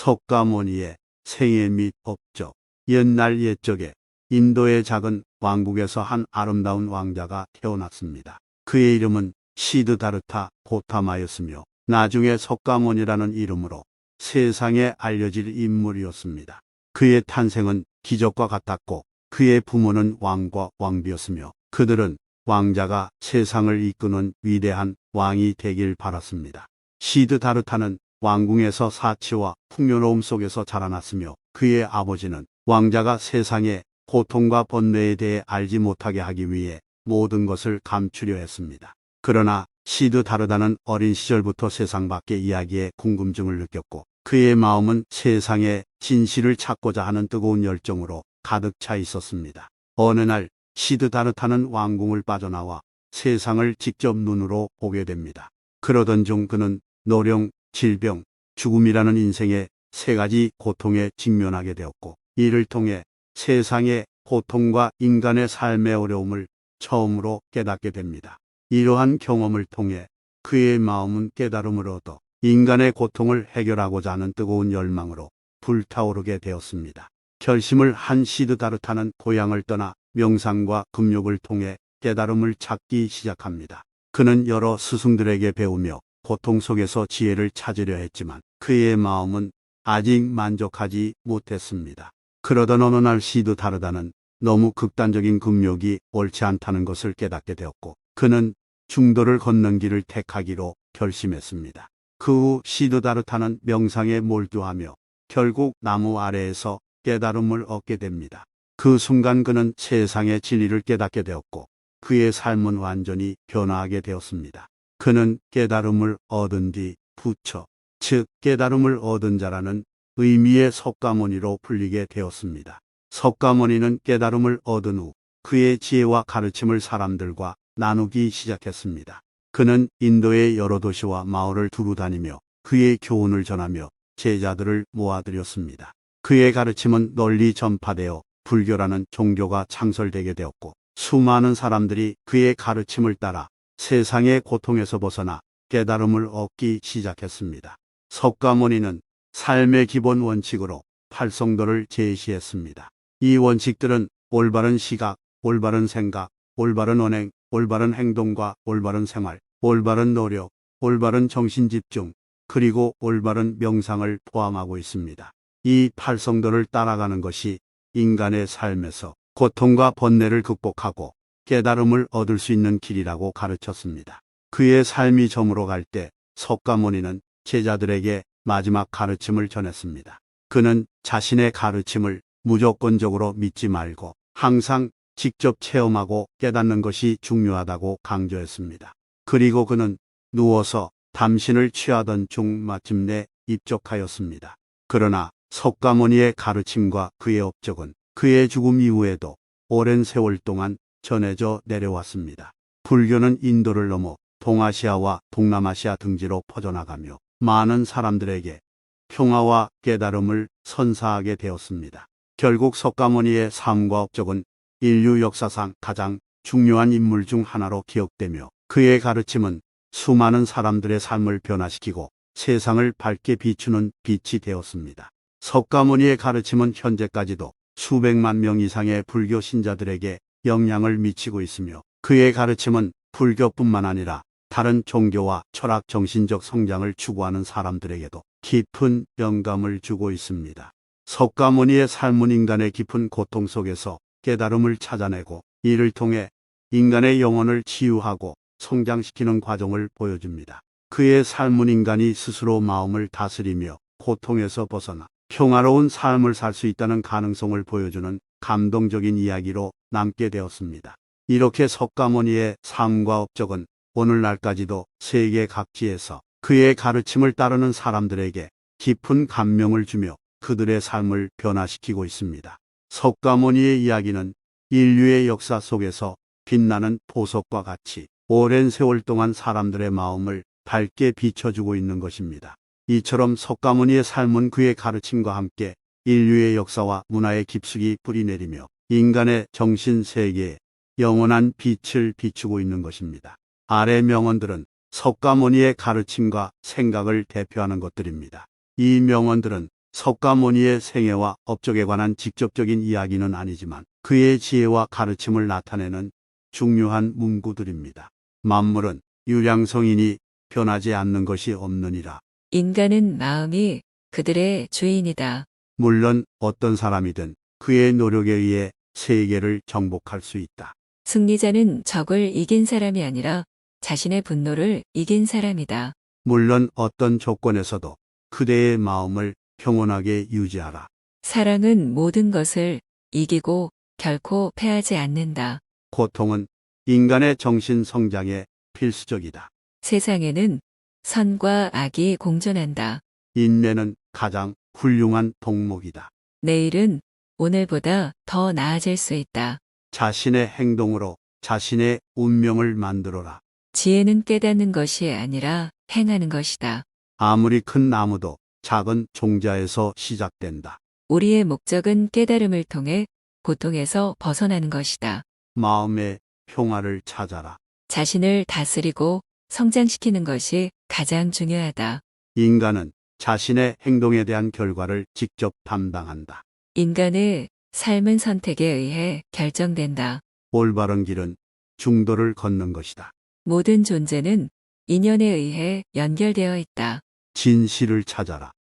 석가모니의 생애 및 업적. 옛날 옛적에 인도의 작은 왕국에서 한 아름다운 왕자가 태어났습니다. 그의 이름은 시드다르타 고타마였으며 나중에 석가모니라는 이름으로 세상에 알려질 인물이었습니다. 그의 탄생은 기적과 같았고 그의 부모는 왕과 왕비였으며 그들은 왕자가 세상을 이끄는 위대한 왕이 되길 바랐습니다. 시드다르타는 왕궁에서 사치와 풍요로움 속에서 자라났으며 그의 아버지는 왕자가 세상의 고통과 번뇌에 대해 알지 못하게 하기 위해 모든 것을 감추려 했습니다. 그러나 시드다르타는 어린 시절부터 세상 밖의 이야기에 궁금증을 느꼈고 그의 마음은 세상의 진실을 찾고자 하는 뜨거운 열정으로 가득 차 있었습니다. 어느 날 시드다르타는 왕궁을 빠져나와 세상을 직접 눈으로 보게 됩니다. 그러던 중 그는 노령, 질병, 죽음이라는 인생의 세 가지 고통에 직면하게 되었고 이를 통해 세상의 고통과 인간의 삶의 어려움을 처음으로 깨닫게 됩니다. 이러한 경험을 통해 그의 마음은 깨달음을 얻어 인간의 고통을 해결하고자 하는 뜨거운 열망으로 불타오르게 되었습니다. 결심을 한 시드다르타는 고향을 떠나 명상과 금욕을 통해 깨달음을 찾기 시작합니다. 그는 여러 스승들에게 배우며 고통 속에서 지혜를 찾으려 했지만 그의 마음은 아직 만족하지 못했습니다. 그러던 어느 날 시드다르타는 너무 극단적인 금욕이 옳지 않다는 것을 깨닫게 되었고 그는 중도를 걷는 길을 택하기로 결심했습니다. 그 후 시드다르타는 명상에 몰두하며 결국 나무 아래에서 깨달음을 얻게 됩니다. 그 순간 그는 세상의 진리를 깨닫게 되었고 그의 삶은 완전히 변화하게 되었습니다. 그는 깨달음을 얻은 뒤 부처, 즉 깨달음을 얻은 자라는 의미의 석가모니로 불리게 되었습니다. 석가모니는 깨달음을 얻은 후 그의 지혜와 가르침을 사람들과 나누기 시작했습니다. 그는 인도의 여러 도시와 마을을 두루 다니며 그의 교훈을 전하며 제자들을 모아들였습니다. 그의 가르침은 널리 전파되어 불교라는 종교가 창설되게 되었고 수많은 사람들이 그의 가르침을 따라 세상의 고통에서 벗어나 깨달음을 얻기 시작했습니다. 석가모니는 삶의 기본 원칙으로 팔성도를 제시했습니다. 이 원칙들은 올바른 시각, 올바른 생각, 올바른 언행, 올바른 행동과 올바른 생활, 올바른 노력, 올바른 정신집중, 그리고 올바른 명상을 포함하고 있습니다. 이 팔성도를 따라가는 것이 인간의 삶에서 고통과 번뇌를 극복하고 깨달음을 얻을 수 있는 길이라고 가르쳤습니다. 그의 삶이 저물어 갈 때 석가모니는 제자들에게 마지막 가르침을 전했습니다. 그는 자신의 가르침을 무조건적으로 믿지 말고 항상 직접 체험하고 깨닫는 것이 중요하다고 강조했습니다. 그리고 그는 누워서 담신을 취하던 중 마침내 입적하였습니다. 그러나 석가모니의 가르침과 그의 업적은 그의 죽음 이후에도 오랜 세월 동안 전해져 내려왔습니다. 불교는 인도를 넘어 동아시아와 동남아시아 등지로 퍼져나가며 많은 사람들에게 평화와 깨달음을 선사하게 되었습니다. 결국 석가모니의 삶과 업적은 인류 역사상 가장 중요한 인물 중 하나로 기억되며 그의 가르침은 수많은 사람들의 삶을 변화시키고 세상을 밝게 비추는 빛이 되었습니다. 석가모니의 가르침은 현재까지도 수백만 명 이상의 불교 신자들에게 영향을 미치고 있으며 그의 가르침은 불교뿐만 아니라 다른 종교와 철학 정신적 성장을 추구하는 사람들에게도 깊은 영감을 주고 있습니다. 석가모니의 삶은 인간의 깊은 고통 속에서 깨달음을 찾아내고 이를 통해 인간의 영혼을 치유하고 성장시키는 과정을 보여줍니다. 그의 삶은 인간이 스스로 마음을 다스리며 고통에서 벗어나 평화로운 삶을 살 수 있다는 가능성을 보여주는 감동적인 이야기로 남게 되었습니다. 이렇게 석가모니의 삶과 업적은 오늘날까지도 세계 각지에서 그의 가르침을 따르는 사람들에게 깊은 감명을 주며 그들의 삶을 변화시키고 있습니다. 석가모니의 이야기는 인류의 역사 속에서 빛나는 보석과 같이 오랜 세월 동안 사람들의 마음을 밝게 비춰주고 있는 것입니다. 이처럼 석가모니의 삶은 그의 가르침과 함께 인류의 역사와 문화에 깊숙이 뿌리내리며 인간의 정신 세계에 영원한 빛을 비추고 있는 것입니다. 아래 명언들은 석가모니의 가르침과 생각을 대표하는 것들입니다. 이 명언들은 석가모니의 생애와 업적에 관한 직접적인 이야기는 아니지만 그의 지혜와 가르침을 나타내는 중요한 문구들입니다. 만물은 유량성이니 변하지 않는 것이 없느니라. 인간은 마음이 그들의 주인이다. 물론 어떤 사람이든 그의 노력에 의해 세계를 정복할 수 있다. 승리자는 적을 이긴 사람이 아니라 자신의 분노를 이긴 사람이다. 물론 어떤 조건에서도 그대의 마음을 평온하게 유지하라. 사랑은 모든 것을 이기고 결코 패하지 않는다. 고통은 인간의 정신 성장에 필수적이다. 세상에는 선과 악이 공존한다. 인내는 가장 훌륭한 덕목이다. 내일은 오늘보다 더 나아질 수 있다. 자신의 행동으로 자신의 운명을 만들어라. 지혜는 깨닫는 것이 아니라 행하는 것이다. 아무리 큰 나무도 작은 종자에서 시작된다. 우리의 목적은 깨달음을 통해 고통에서 벗어나는 것이다. 마음의 평화를 찾아라. 자신을 다스리고 성장시키는 것이 가장 중요하다. 인간은 자신의 행동에 대한 결과를 직접 담당한다. 인간의 삶은 선택에 의해 결정된다. 올바른 길은 중도를 걷는 것이다. 모든 존재는 인연에 의해 연결되어 있다. 진실을 찾아라.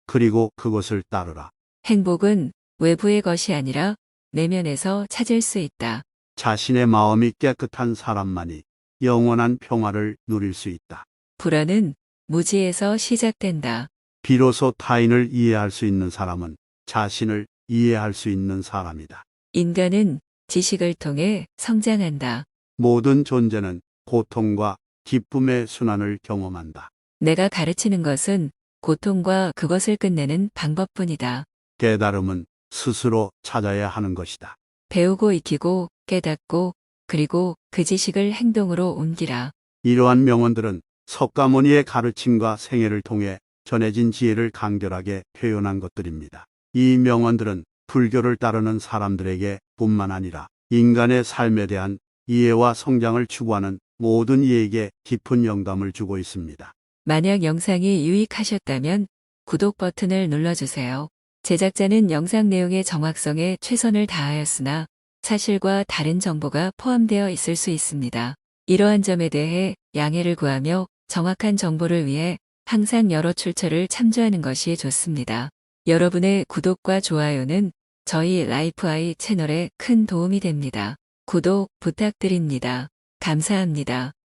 그리고 그것을 따르라. 행복은 외부의 것이 아니라 내면에서 찾을 수 있다. 자신의 마음이 깨끗한 사람만이 영원한 평화를 누릴 수 있다. 불안은 무지에서 시작된다. 비로소 타인을 이해할 수 있는 사람은 자신을 이해할 수 있는 사람이다. 인간은 지식을 통해 성장한다. 모든 존재는 고통과 기쁨의 순환을 경험한다. 내가 가르치는 것은 고통과 그것을 끝내는 방법뿐이다. 깨달음은 스스로 찾아야 하는 것이다. 배우고 익히고 깨닫고 그리고 그 지식을 행동으로 옮기라. 이러한 명언들은 석가모니의 가르침과 생애를 통해 전해진 지혜를 간결하게 표현한 것들입니다. 이 명언들은 불교를 따르는 사람들에게 뿐만 아니라 인간의 삶에 대한 이해와 성장을 추구하는 모든 이에게 깊은 영감을 주고 있습니다. 만약 영상이 유익하셨다면 구독 버튼을 눌러주세요. 제작자는 영상 내용의 정확성에 최선을 다하였으나 사실과 다른 정보가 포함되어 있을 수 있습니다. 이러한 점에 대해 양해를 구하며 정확한 정보를 위해 항상 여러 출처를 참조하는 것이 좋습니다. 여러분의 구독과 좋아요는 저희 라이프아이 채널에 큰 도움이 됩니다. 구독 부탁드립니다. 감사합니다.